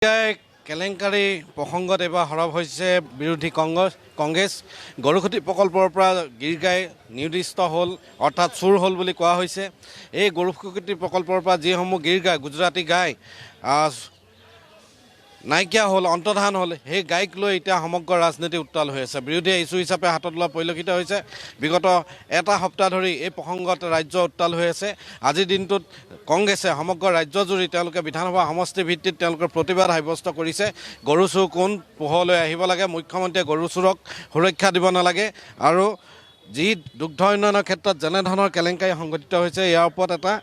কেলেংকাৰী প্ৰসংগত এবাৰ সৰব হৈছে বিৰোধী কংগ্ৰেছ গৰুখুটি প্ৰকল্পৰ পৰা গীৰ গাই নিৰ্দিষ্ট হ'ল অৰ্থাৎ চুৰ হ'ল বুলি কোৱা হৈছে। এই গৰুখুটি প্ৰকল্পৰ পৰা যিসমূহ গীৰ গাই গুজৰাটী গাই নাইকিয়া হ'ল অন্তৰ্ধান হ'ল, সেই গাইক লৈ এতিয়া সমগ্ৰ ৰাজনীতি উত্তাল হৈ আছে। বিৰোধীয়ে ইছ্যু হিচাপে হাতত লোৱা পৰিলক্ষিত হৈছে। বিগত এটা সপ্তাহ ধৰি এই প্ৰসংগত ৰাজ্য উত্তাল হৈ আছে। আজিৰ দিনটোত কংগ্ৰেছে সমগ্ৰ ৰাজ্যজুৰি তেওঁলোকে বিধানসভা সমষ্টি ভিত্তিত তেওঁলোকৰ প্ৰতিবাদ সাব্যস্ত কৰিছে। গৰু চোৰ কোন পোহৰলৈ আহিব লাগে, মুখ্যমন্ত্ৰীয়ে গৰু চোৰক সুৰক্ষা দিব নালাগে আৰু যি দুগ্ধ উন্নয়নৰ ক্ষেত্ৰত যেনেধৰণৰ কেলেংকাৰী সংঘটিত হৈছে ইয়াৰ ওপৰত এটা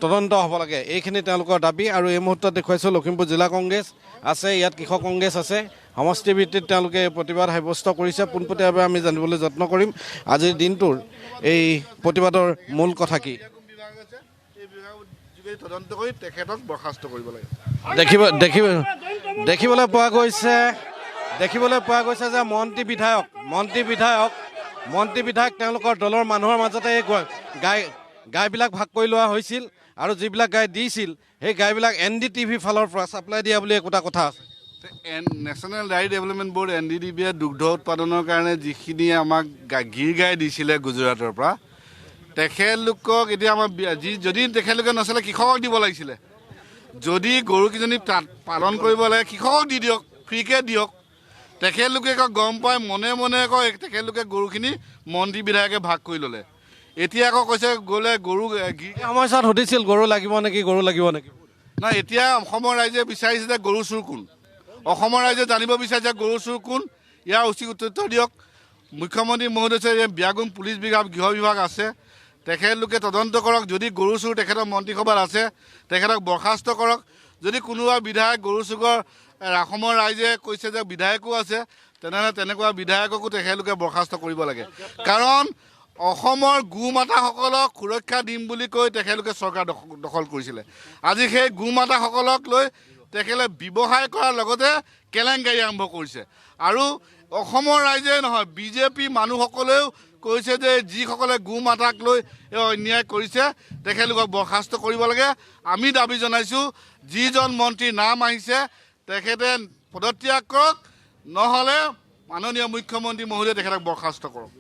তদন্ত হ'ব লাগে, এইখিনি তেওঁলোকৰ দাবী। আৰু এই মুহূৰ্তত দেখুৱাইছোঁ লখিমপুৰ জিলা কংগ্ৰেছ আছে, ইয়াত কৃষক কংগ্ৰেছ আছে। সমষ্টি ভিত্তিত তেওঁলোকে প্ৰতিবাদ সাব্যস্ত কৰিছে। পোনপটীয়াভাৱে আমি জানিবলৈ যত্ন কৰিম আজিৰ দিনটোৰ এই প্ৰতিবাদৰ মূল কথা কি। দেখিবলৈ পোৱা গৈছে যে মন্ত্ৰী বিধায়ক তেওঁলোকৰ দলৰ মানুহৰ মাজতে এই গাইবিলাক ভাগ কৰি লোৱা হৈছিল আৰু যিবিলাক গাই দিছিল সেই গাইবিলাক NDTV ফালৰ পৰা ছাপ্লাই দিয়া বুলি একোটা কথা আছে। নেশ্যনেল ডায়েৰী ডেভেলপমেণ্ট ব'ৰ্ড NDDBয়ে দুগ্ধ উৎপাদনৰ কাৰণে যিখিনি আমাক গীৰ গাই দিছিলে গুজৰাটৰ পৰা, তেখেতলোকক এতিয়া আমাৰ যদি তেখেতলোকে নচলে কৃষকক দিব লাগিছিলে। যদি গৰুকেইজনী পালন কৰিব লাগে কৃষকক দি দিয়ক, ফ্ৰীকৈ দিয়ক। তেখেতলোকে আকৌ গম পাই মনে মনে আকৌ তেখেতলোকে গৰুখিনি মন্ত্ৰী বিধায়কে ভাগ কৰি ল'লে। এতিয়া আকৌ কৈছে গ'লে গৰু সময়ছোৱাত সুধিছিল গৰু লাগিব নেকি। নাই, এতিয়া অসমৰ ৰাইজে বিচাৰিছে যে গৰু চোৰ কোন, অসমৰ ৰাইজে জানিব বিচাৰিছে গৰু চোৰ কোন, ইয়াৰ উচিত উত্তৰ দিয়ক। মুখ্যমন্ত্ৰী মহোদয় বিয়াগুম পুলিচ বিভাগ গৃহ বিভাগ আছে, তেখেতলোকে তদন্ত কৰক। যদি গৰু চোৰ তেখেতৰ মন্ত্ৰীসভাত আছে তেখেতক বৰ্খাস্ত কৰক। যদি কোনোবা বিধায়ক গৰু চোৰৰ অসমৰ ৰাইজে কৈছে যে বিধায়কো আছে, তেনেহ'লে তেনেকুৱা বিধায়ককো তেখেতলোকে বৰ্খাস্ত কৰিব লাগে। কাৰণ অসমৰ গো মাতাসকলক সুৰক্ষা দিম বুলি কৈ তেখেতলোকে চৰকাৰ দখল কৰিছিলে। আজি সেই গো মাতাসকলক লৈ তেখেতে ব্যৱসায় কৰাৰ লগতে কেলেংকাৰী আৰম্ভ কৰিছে। আৰু অসমৰ ৰাইজে নহয়, BJP মানুহসকলেও কৈছে যে যিসকলে গো মাতাক লৈ অন্যায় কৰিছে তেখেতলোকক বৰ্খাস্ত কৰিব লাগে। আমি দাবী জনাইছোঁ যিজন মন্ত্ৰীৰ নাম আহিছে তেখেতে পদত্যাগ কৰক, নহ'লে মাননীয় মুখ্যমন্ত্ৰী মহোদয়ে তেখেতক বৰ্খাস্ত কৰক।